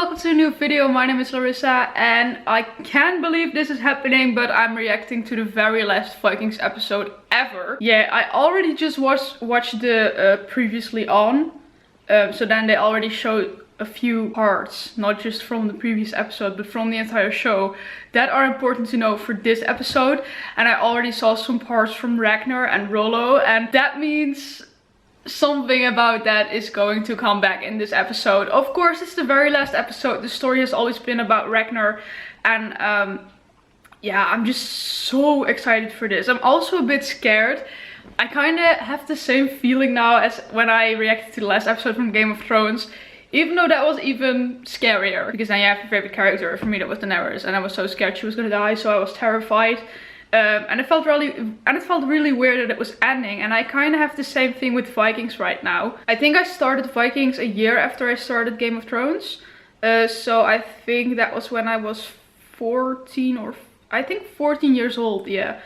welcome to a new video. My name is Larissa and I can't believe this is happening, but I'm reacting to the very last Vikings episode ever. Yeah, I already just watched the previously on, so then they already showed a few parts, not just from the previous episode, but from the entire show that are important to know for this episode. And I already saw some parts from Ragnar and Rollo, and that means something about that is going to come back in this episode. Of course, it's the very last episode. The story has always been about Ragnar, and yeah, I'm just so excited for this. I'm also a bit scared. I kind of have the same feeling now as when I reacted to the last episode from Game of Thrones, even though that was even scarier, because then you have your favorite character. For me, that was Daenerys, and I was so scared she was gonna die, so I was terrified. And it felt really weird that it was ending, and I kind of have the same thing with Vikings right now. I think I started Vikings a year after I started Game of Thrones, so I think that was when I was 14 or I think 14 years old. Yeah,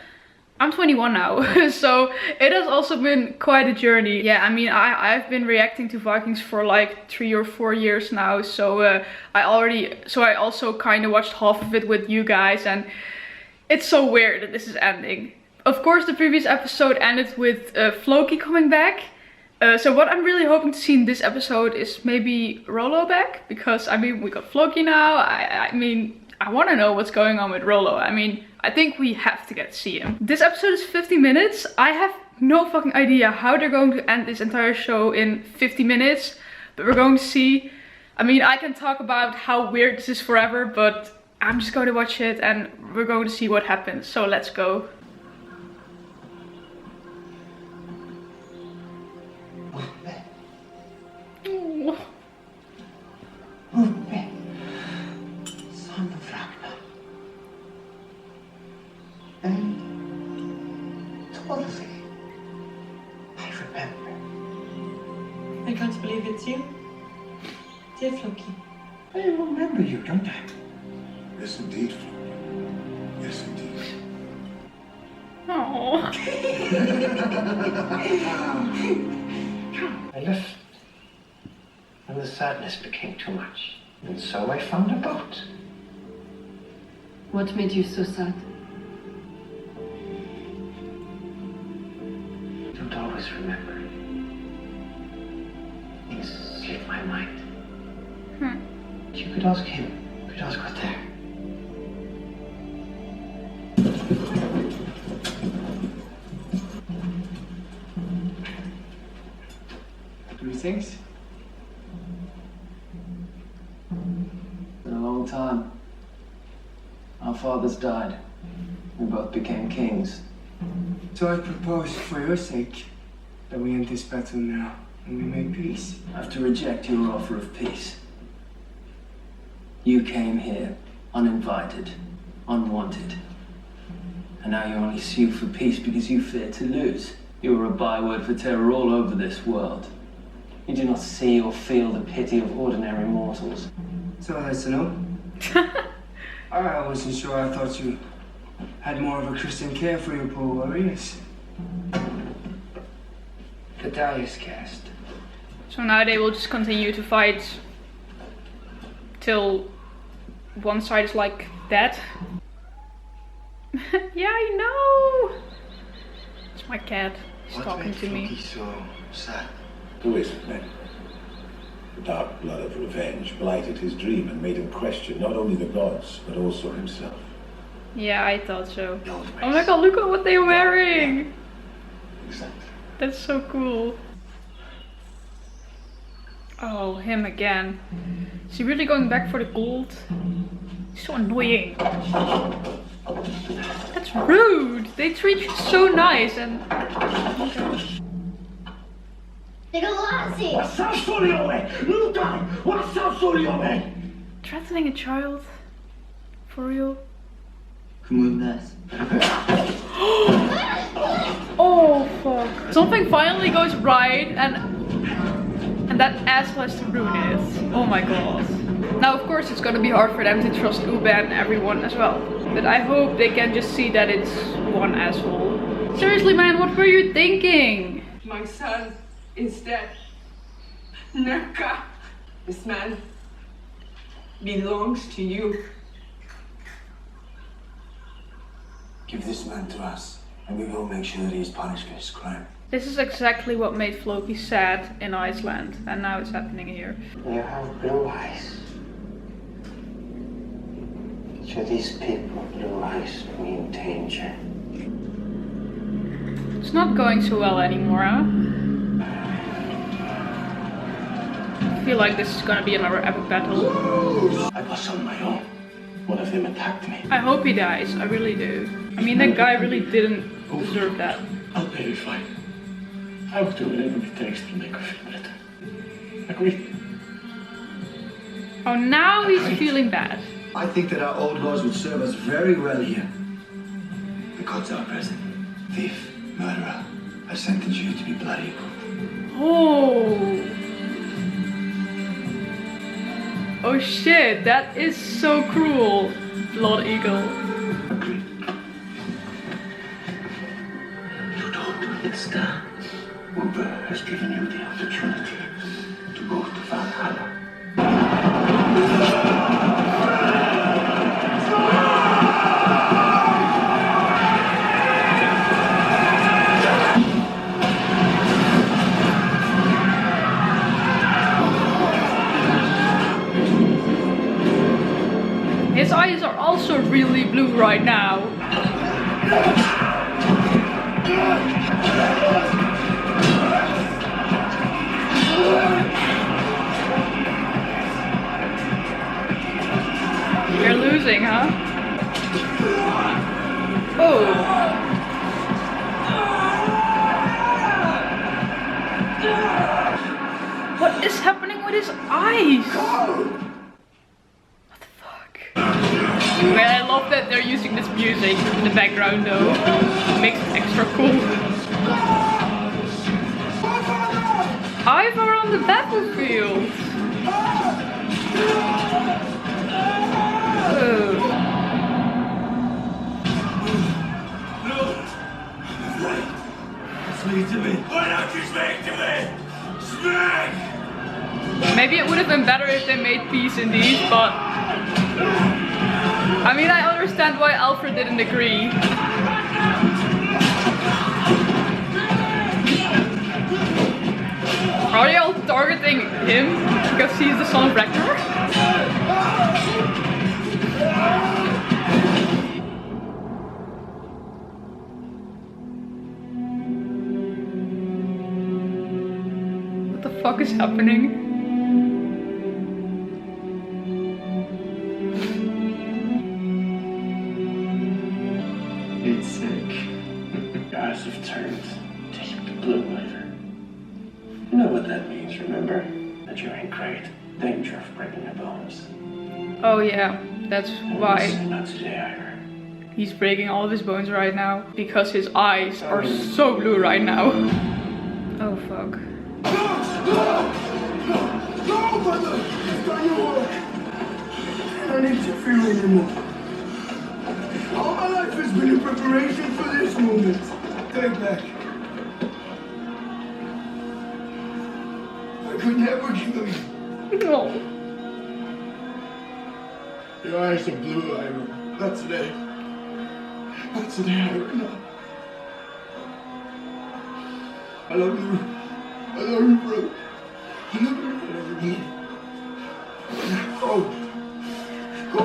I'm 21 now, so it has also been quite a journey. Yeah, I mean, I've been reacting to Vikings for like 3 or 4 years now, so I also kind of watched half of it with you guys, and it's so weird that this is ending. Of course, the previous episode ended with Floki coming back. So what I'm really hoping to see in this episode is maybe Rollo back. Because, I mean, we got Floki now. I mean, I want to know what's going on with Rollo. I mean, I think we have to get to see him. This episode is 50 minutes. I have no fucking idea how they're going to end this entire show in 50 minutes. But we're going to see. I mean, I can talk about how weird this is forever, but I'm just going to watch it and we're going to see what happens. So let's go. Oh. Son of Ragnar. And totally, I remember. I can't believe it's you, dear Floki. I remember you, don't I? Yes, indeed, Floki. Yes, indeed. Oh. I left when the sadness became too much, and so I found a boat. What made you so sad? I don't always remember. Things slip my mind. You could ask him. You could ask Petr. Greetings. Been a long time. Our fathers died. We both became kings. So I propose, for your sake, that we end this battle now and we make peace. I have to reject your offer of peace. You came here uninvited, unwanted. And now you only sue for peace because you fear to lose. You are a byword for terror all over this world. You do not see or feel the pity of ordinary mortals. So that's a no? I wasn't sure. I thought you had more of a Christian care for your poor warriors. The die is cast. So now they will just continue to fight till one side is like dead. Yeah, I know. It's my cat. He's talking to me. So sad. Who is it, then? The dark blood of revenge blighted his dream and made him question not only the gods, but also himself. Yeah, I thought so. Oh my god, look at what they're wearing! Yeah. Exactly. That's so cool. Oh, him again. Is he really going back for the gold? He's so annoying. That's rude! They treat you so nice and... Threatening a child? For real? Oh fuck. Something finally goes right and that asshole has to ruin it. Oh my god. Now of course it's gonna be hard for them to trust Ube and everyone as well. But I hope they can just see that it's one asshole. Seriously man, what were you thinking? My son is dead. Nurka. This man belongs to you. Give this man to us, and we will make sure that he is punished for his crime. This is exactly what made Floki sad in Iceland, and now it's happening here. You have blue eyes. To these people, blue eyes mean danger. It's not going so well anymore, huh? I feel like this is gonna be another epic battle. I was on my own. One of them attacked me. I hope he dies, I really do. I mean, that guy really didn't deserve that. I'll pay you fine. I will do whatever it takes to make her feel better. Agree? Oh, now he's feeling bad. I think that our old laws would serve us very well here. The gods are present. Thief, murderer, I sentence you to be blood equal. Oh. Oh shit, that is so cruel. Blood Eagle. Agreed. You don't understand. Uber has given you the opportunity to go to Valhalla. His eyes are also really blue right now. You're losing, huh? Oh. What is happening with his eyes? What the fuck? Man, I love that they're using this music in the background though. It makes it extra cool. Ivar on the battlefield! Oh. Speak to me. Why don't you speak to me? Speak! Maybe it would have been better if they made peace in these, but I mean, I understand why Alfred didn't agree. Are they all targeting him because he's the son of Ragnar? What the fuck is happening? He's sick. Guys have turned to the blue waiver. You know what that means, remember? That you're in great danger of breaking your bones. Oh yeah, that's why Not today, Ira. he's breaking all of his bones right now. Because his eyes are so blue right now. Oh fuck. No, brother! You've done your work! I don't interfere anymore. All my life has been in preparation for this moment. Take back. I could never kill you. No. Your eyes are blue, Ira. Not today. Not today, Ira. No. I love you. I love you, brother. I love you, brother. Go. Go.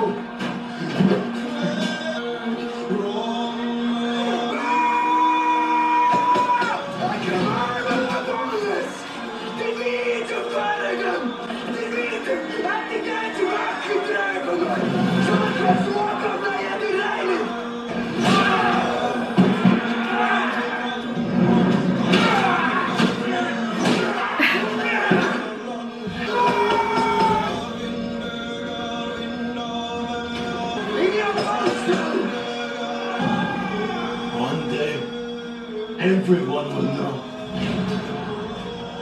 Everyone will know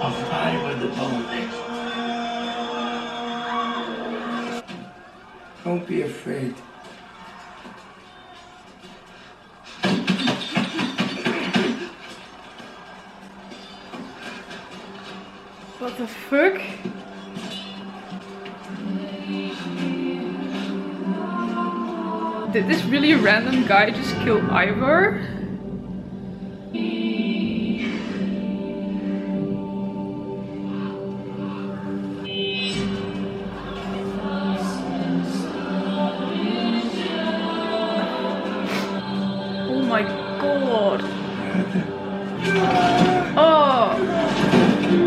of Ira the Bone Lady. Don't be afraid. What the fuck? Did this really random guy just kill Ivar? Oh my god. Oh.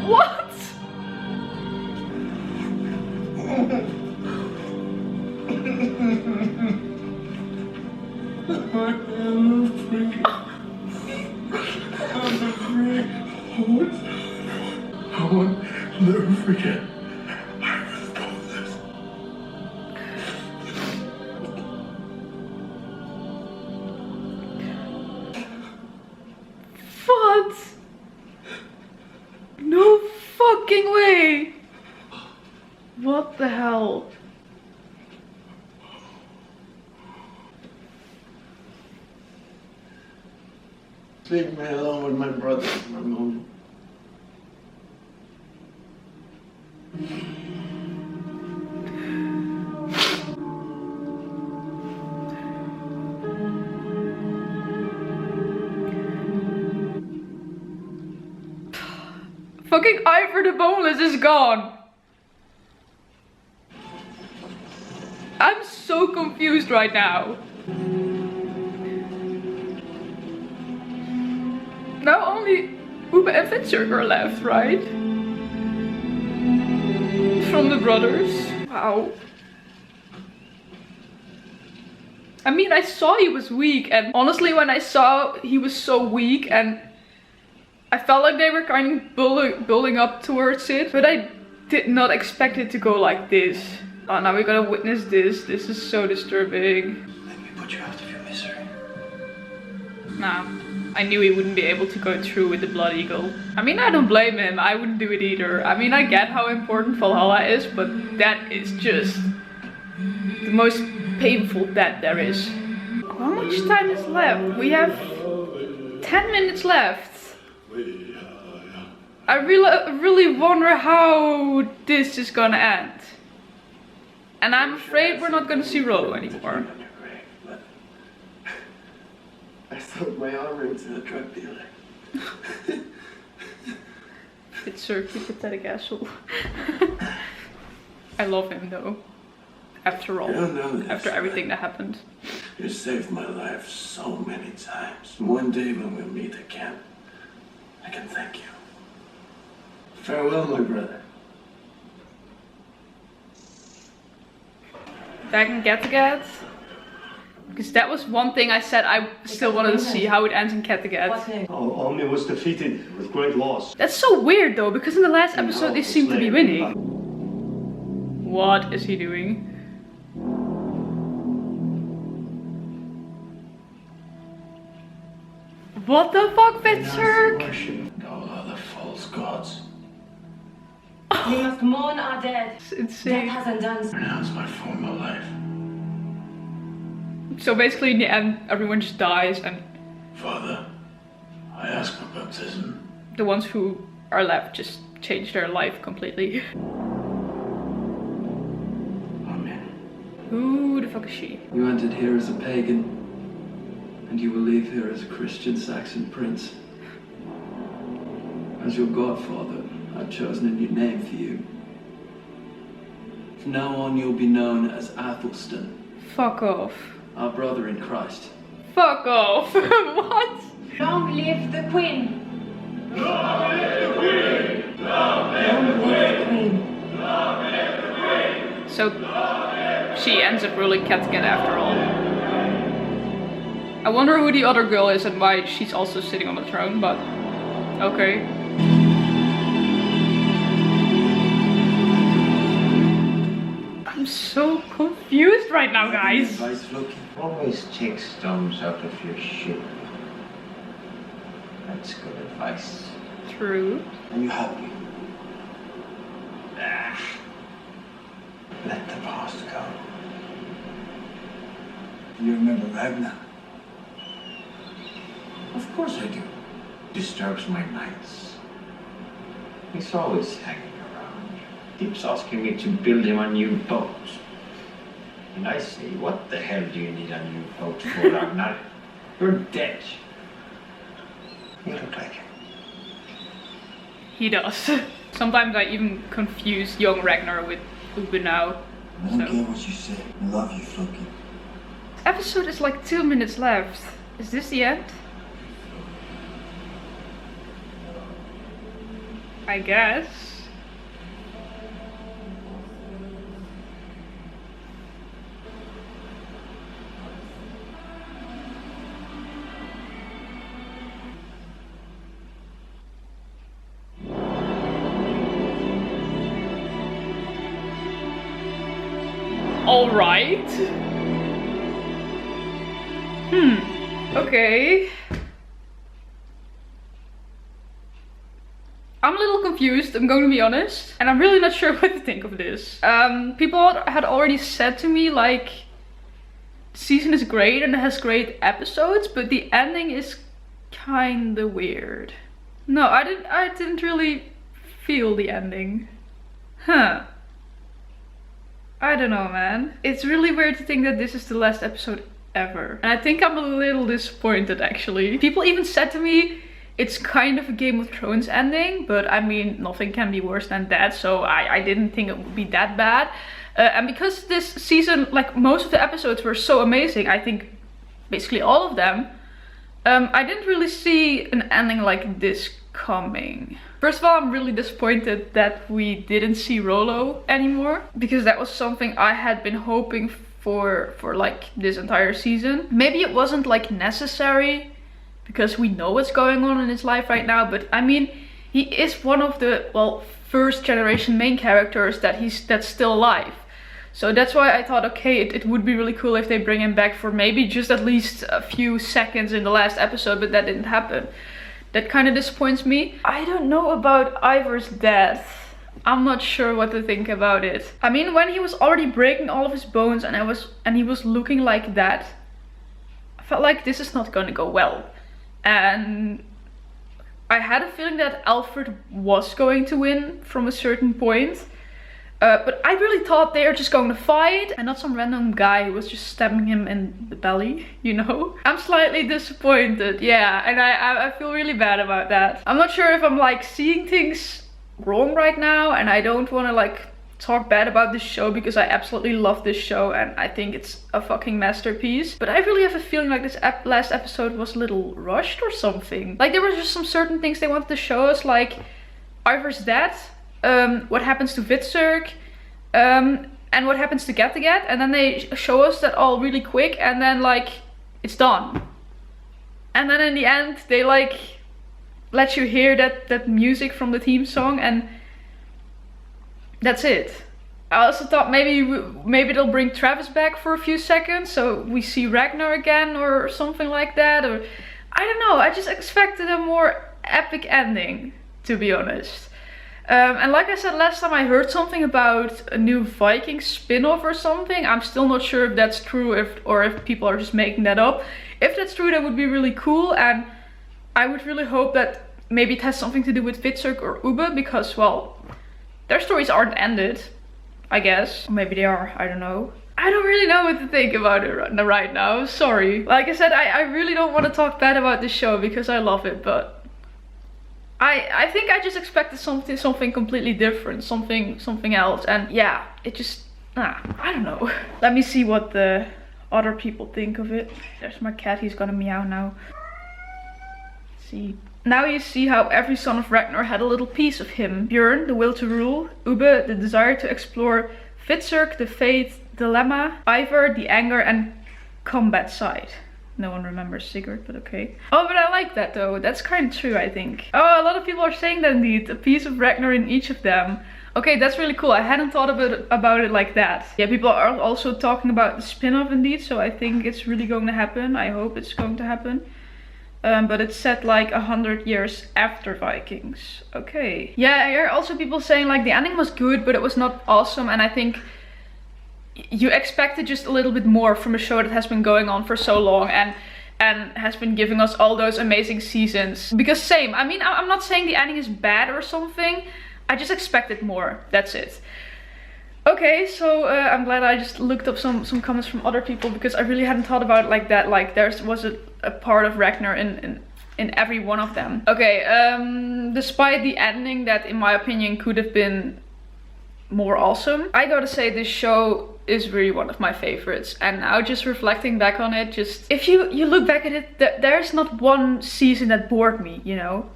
What? I will never forget. I was powerless. What? No fucking way! What the hell? Leave me alone with my brother for a moment. Fucking Ivar the Boneless is gone! I'm so confused right now. Now only Uber and Fitzgerald are left, right? From the brothers. Wow. I mean, I saw he was weak, and honestly when I saw he was so weak and I felt like they were kind of building up towards it, but I did not expect it to go like this. Oh, now we're gonna witness this. This is so disturbing. Let me put you out of your misery. Nah, I knew he wouldn't be able to go through with the Blood Eagle. I mean, I don't blame him. I wouldn't do it either. I mean, I get how important Valhalla is, but that is just the most painful death there is. How much time is left? We have 10 minutes left. I really wonder how this is gonna end. And I'm afraid we're not gonna see Rollo anymore. I sold my armor to a drug dealer. It's so pathetic asshole. I love him though. After all, You don't know this, after everything right? that happened. You saved my life so many times. One day when we meet again, I can thank you. Farewell, my brother. Back in Kattegat. Because that was one thing I said I still wanted to see how it ends in Kattegat. Army was defeated with great loss. That's so weird though, because in the last episode they seem to be winning. What is he doing? What the fuck, Fitzgerald? Worship all other false gods. We must mourn our dead. It's Death insane. has undone. Renounce my former life. So basically in the end everyone just dies and Father, I ask for baptism. the ones who are left just change their life completely. Amen. Who the fuck is she? You entered here as a pagan, and you will leave here as a Christian Saxon prince. As your godfather, I've chosen a new name for you. From now on, you'll be known as Athelstan, Fuck off. our brother in Christ. Fuck off. What? Long live the Queen! Long live the Queen! Long live the Queen! Long live the Queen! So she ends up ruling Kattegat after all. I wonder who the other girl is and why she's also sitting on the throne, but okay. I'm so confused right now, guys. Advice, Floki? Always take stones out of your ship. That's good advice. True. And you help me. Let the past go. Do you remember Ragnar? Of course I do. Disturbs my nights. He's always hanging around. Keeps asking me to build him a new boat. And I say, what the hell do you need a new boat for, Ragnar? You're dead. You look like him. He does. Sometimes I even confuse young Ragnar with Ube now. I don't care what you say. I love you, Floki. Episode is like 2 minutes left. Is this the end? I guess. All right. Okay. I'm a little confused, I'm going to be honest. And I'm really not sure what to think of this. People had already said to me like, the season is great and it has great episodes, but the ending is kinda weird. No, I didn't really feel the ending. Huh. I don't know, man. It's really weird to think that this is the last episode ever. And I think I'm a little disappointed actually. People even said to me, it's kind of a Game of Thrones ending, but I mean, nothing can be worse than that, so I didn't think it would be that bad. And because this season, like most of the episodes were so amazing, I think basically all of them, I didn't really see an ending like this coming. First of all, I'm really disappointed that we didn't see Rollo anymore, because that was something I had been hoping for like this entire season. Maybe it wasn't like necessary, because we know what's going on in his life right now, but I mean, he is one of the, well, first generation main characters that's still alive. So that's why I thought, okay, it would be really cool if they bring him back for maybe just at least a few seconds in the last episode, but that didn't happen. That kind of disappoints me. I don't know about Ivar's death. I'm not sure what to think about it. I mean, when he was already breaking all of his bones and he was looking like that, I felt like this is not gonna go well. And I had a feeling that Alfred was going to win from a certain point. But I really thought they were just going to fight and not some random guy who was just stabbing him in the belly, you know? I'm slightly disappointed, yeah, and I feel really bad about that. I'm not sure if I'm like seeing things wrong right now, and I don't want to like talk bad about this show because I absolutely love this show and I think it's a fucking masterpiece. But I really have a feeling like this last episode was a little rushed or something. Like there were just some certain things they wanted to show us, like Ivar's death, what happens to Vitsirk, and what happens to Get, and then they show us that all really quick and then like it's done. And then in the end they like let you hear that music from the theme song and that's it. I also thought maybe they'll bring Travis back for a few seconds so we see Ragnar again or something like that, or I don't know. I just expected a more epic ending, to be honest. And like I said last time, I heard something about a new Vikings spin-off or something. I'm still not sure if that's true or if people are just making that up. If that's true, that would be really cool, and I would really hope that maybe it has something to do with Vitsirk or Ube, because, well, their stories aren't ended, I guess. Or maybe they are, I don't know. I don't really know what to think about it right now, sorry. Like I said, I really don't want to talk bad about this show because I love it, but I think I just expected something completely different, something else, and yeah, it just, I don't know. Let me see what the other people think of it. There's my cat, he's gonna meow now. Let's see. Now you see how every son of Ragnar had a little piece of him. Björn, the will to rule. Ube, the desire to explore. Vitsirk, the faith dilemma. Ivar, the anger and combat side. No one remembers Sigurd, but okay. Oh, but I like that though. That's kind of true, I think. Oh, a lot of people are saying that indeed. A piece of Ragnar in each of them. Okay, that's really cool. I hadn't thought about it like that. Yeah, people are also talking about the spin-off indeed. So I think it's really going to happen. I hope it's going to happen. But it's set like 100 years after Vikings. Okay. Yeah, I hear also people saying like the ending was good, but it was not awesome. And I think you expected just a little bit more from a show that has been going on for so long and has been giving us all those amazing seasons. Because same, I mean, I'm not saying the ending is bad or something. I just expected more, that's it. Okay, so I'm glad I just looked up some comments from other people, because I really hadn't thought about it like that. Like there was a part of Ragnar in every one of them. Okay, despite the ending that in my opinion could have been more awesome, I gotta say this show is really one of my favorites. And now just reflecting back on it, just if you look back at it, there's not one season that bored me, you know.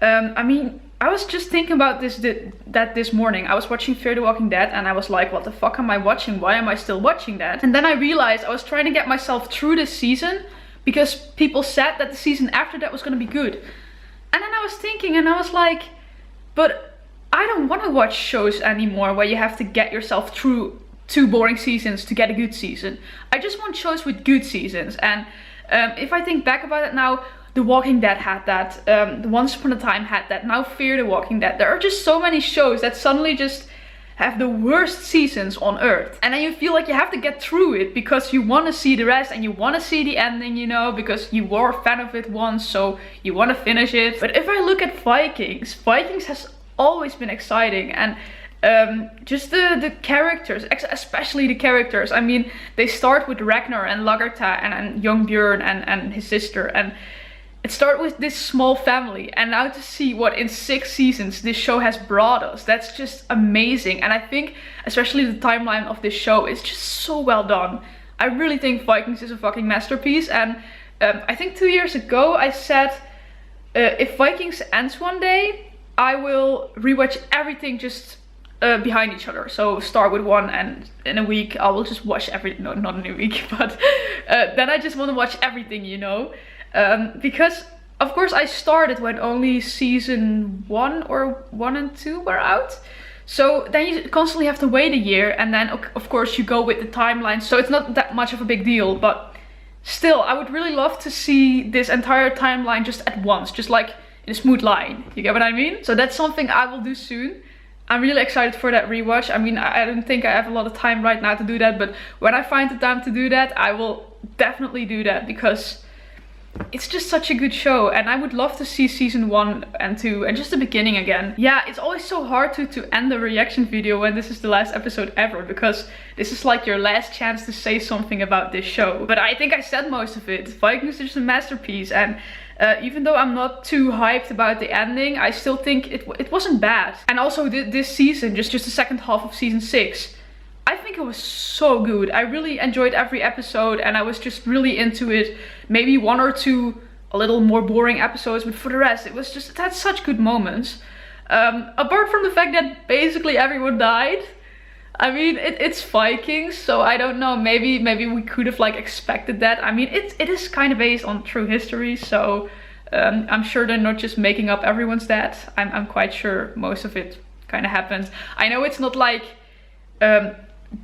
I mean, I was just thinking about this morning. I was watching Fear the Walking Dead and I was like, what the fuck am I watching? Why am I still watching that? And then I realized I was trying to get myself through this season because people said that the season after that was going to be good. And then I was thinking and I was like, but I don't want to watch shows anymore where you have to get yourself through 2 boring seasons to get a good season. I just want shows with good seasons. And if I think back about it now, The Walking Dead had that, the Once Upon a Time had that, now Fear the Walking Dead. There are just so many shows that suddenly just have the worst seasons on earth. And then you feel like you have to get through it because you want to see the rest and you want to see the ending, you know, because you were a fan of it once, so you want to finish it. But if I look at Vikings has always been exciting, and just the characters, especially the characters. I mean, they start with Ragnar and LaLiberte and young Björn and his sister, and it started with this small family, and now to see what in 6 seasons this show has brought us, that's just amazing. And I think especially the timeline of this show is just so well done. I really think Vikings is a fucking masterpiece. And I think 2 years ago I said, if Vikings ends one day, I will rewatch everything just behind each other. So start with one, and in a week I will just watch no, not in a week, but then I just want to watch everything, you know. Because of course I started when only season 1 or 1 and 2 were out. So then you constantly have to wait a year, and then of course you go with the timeline, so it's not that much of a big deal. But still, I would really love to see this entire timeline just at once, just like in a smooth line. You get what I mean? So that's something I will do soon. I'm really excited for that rewatch. I mean, I don't think I have a lot of time right now to do that, but when I find the time to do that, I will definitely do that, because it's just such a good show, and I would love to see season 1 and 2 and just the beginning again. Yeah, it's always so hard to end a reaction video when this is the last episode ever, because this is like your last chance to say something about this show. But I think I said most of it. Vikings is just a masterpiece, and even though I'm not too hyped about the ending, I still think it wasn't bad. And also this season, just the second half of season 6, I think it was so good. I really enjoyed every episode and I was just really into it. Maybe 1 or 2 a little more boring episodes, but for the rest, it had such good moments. Apart from the fact that basically everyone died. I mean, it's Vikings, so I don't know, maybe we could have like expected that. I mean, it is kind of based on true history, so I'm sure they're not just making up everyone's death. I'm quite sure most of it kind of happens. I know it's not like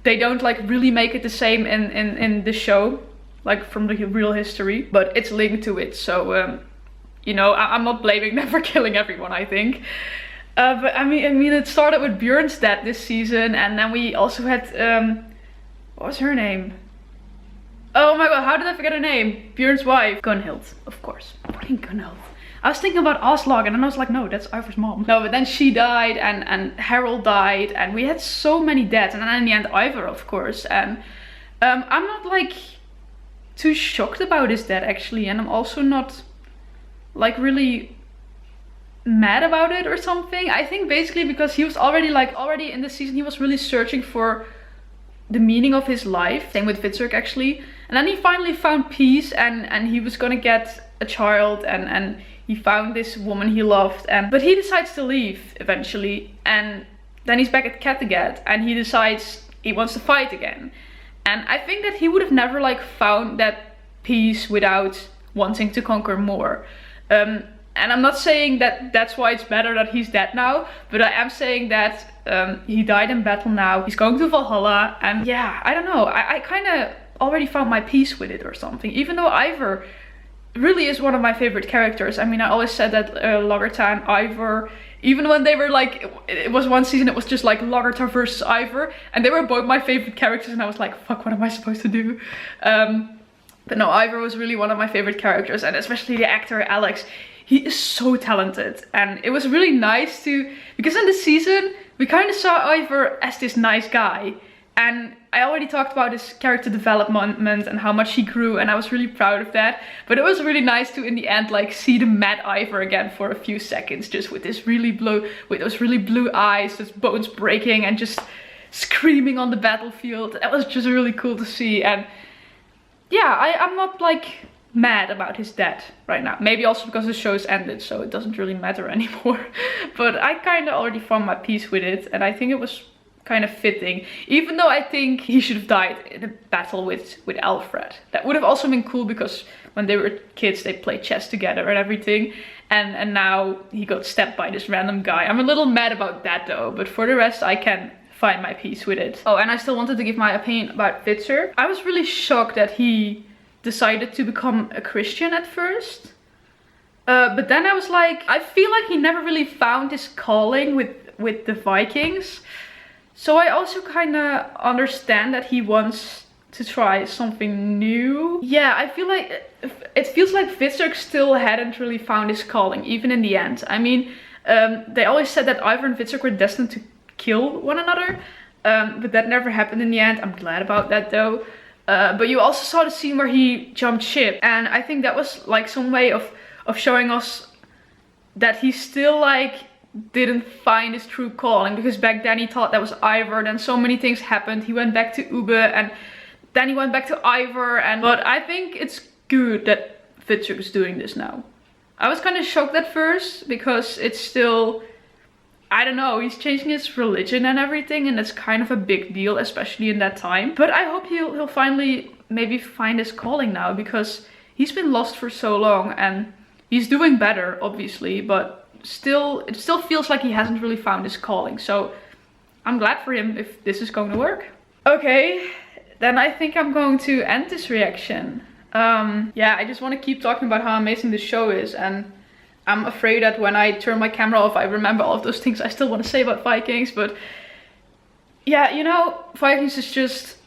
they don't like really make it the same in the show, like from the real history, but it's linked to it, so you know, I'm not blaming them for killing everyone, I think. But I mean it started with Björn's death this season, and then we also had what was her name? Oh my god, how did I forget her name? Björn's wife, Gunhild, of course. Fucking Gunhild. I was thinking about Aslog, and then I was like, no, that's Ivar's mom. No, but then she died, and Harold died, and we had so many deaths, and then in the end Ivar, of course. And I'm not like too shocked about his death actually, and I'm also not like really mad about it or something. I think basically because he was already in the season, he was really searching for the meaning of his life. Same with Fitzurk actually. And then he finally found peace, and he was gonna get a child, and he found this woman he loved, but he decides to leave eventually, and then he's back at Kattegat and he decides he wants to fight again. And I think that he would have never like found that peace without wanting to conquer more. And I'm not saying that that's why it's better that he's dead now, but I am saying that he died in battle now. He's going to Valhalla, and yeah, I don't know. I kind of already found my peace with it or something, even though Ivar really is one of my favorite characters. I mean, I always said that LaLiberte and Ivar Even when they were like, it was one season, it was just like Lachrisho versus Ivar, and they were both my favorite characters, and I was like, fuck, what am I supposed to do? But no, Ivar was really one of my favorite characters, and especially the actor Alex. He is so talented, and it was really nice to, because in this season, we kind of saw Ivar as this nice guy. And I already talked about his character development and how much he grew, and I was really proud of that. But it was really nice to, in the end, like see the mad Ivar again for a few seconds, just with those really blue eyes, just bones breaking and just screaming on the battlefield. That was just really cool to see. And yeah, I'm not like mad about his death right now. Maybe also because the show's ended, so it doesn't really matter anymore. But I kind of already found my peace with it, and I think it was kind of fitting, even though I think he should have died in a battle with Alfred. That would have also been cool, because when they were kids they played chess together and everything, and now he got stabbed by this random guy. I'm a little mad about that though, but for the rest I can find my peace with it. Oh, and I still wanted to give my opinion about Witzer. I was really shocked that he decided to become a Christian at first, but then I was like, I feel like he never really found his calling with the Vikings. So I also kind of understand that he wants to try something new. Yeah, I feel like it feels like Witzer still hadn't really found his calling, even in the end. I mean, they always said that Ivar and Witzer were destined to kill one another, but that never happened in the end. I'm glad about that though. But you also saw the scene where he jumped ship, and I think that was like some way of showing us that he still like didn't find his true calling, because back then he thought that was Ivar, then so many things happened. He went back to Ube, and then he went back to Ivar, but I think it's good that Witzer is doing this now. I was kind of shocked at first, because it's still, I don't know, he's changing his religion and everything, and it's kind of a big deal, especially in that time. But I hope he'll finally maybe find his calling now, because he's been lost for so long, and he's doing better, obviously, but it still feels like he hasn't really found his calling. So I'm glad for him if this is going to work. Okay, then I think I'm going to end this reaction. Yeah, I just want to keep talking about how amazing this show is, and I'm afraid that when I turn my camera off I remember all of those things I still want to say about Vikings. But yeah, you know, Vikings is just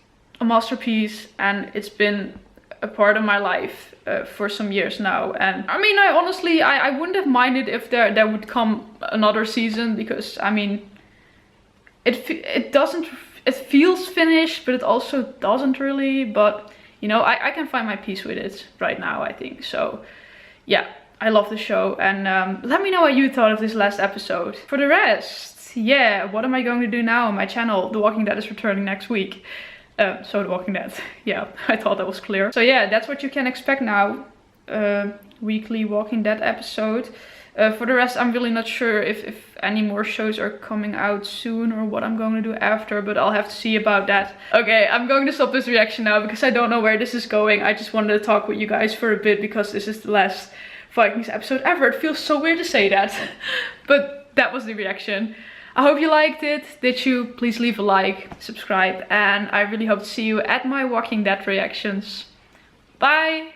a masterpiece, and it's been a part of my life for some years now. And I mean, I honestly wouldn't have minded if there would come another season, because I mean, it feels finished, but it also doesn't really. But you know, I can find my peace with it right now, I think. So yeah, I love the show, and let me know what you thought of this last episode. For the rest, yeah, what am I going to do now on my channel? The Walking Dead is returning next week. So The Walking Dead, yeah, I thought that was clear. So yeah, that's what you can expect now, weekly Walking Dead episode. For the rest, I'm really not sure if any more shows are coming out soon, or what I'm going to do after, but I'll have to see about that. Okay, I'm going to stop this reaction now, because I don't know where this is going. I just wanted to talk with you guys for a bit, because this is the last Vikings episode ever. It feels so weird to say that, but that was the reaction. I hope you liked it. Did you? Please leave a like, subscribe, and I really hope to see you at my Walking Dead reactions. Bye!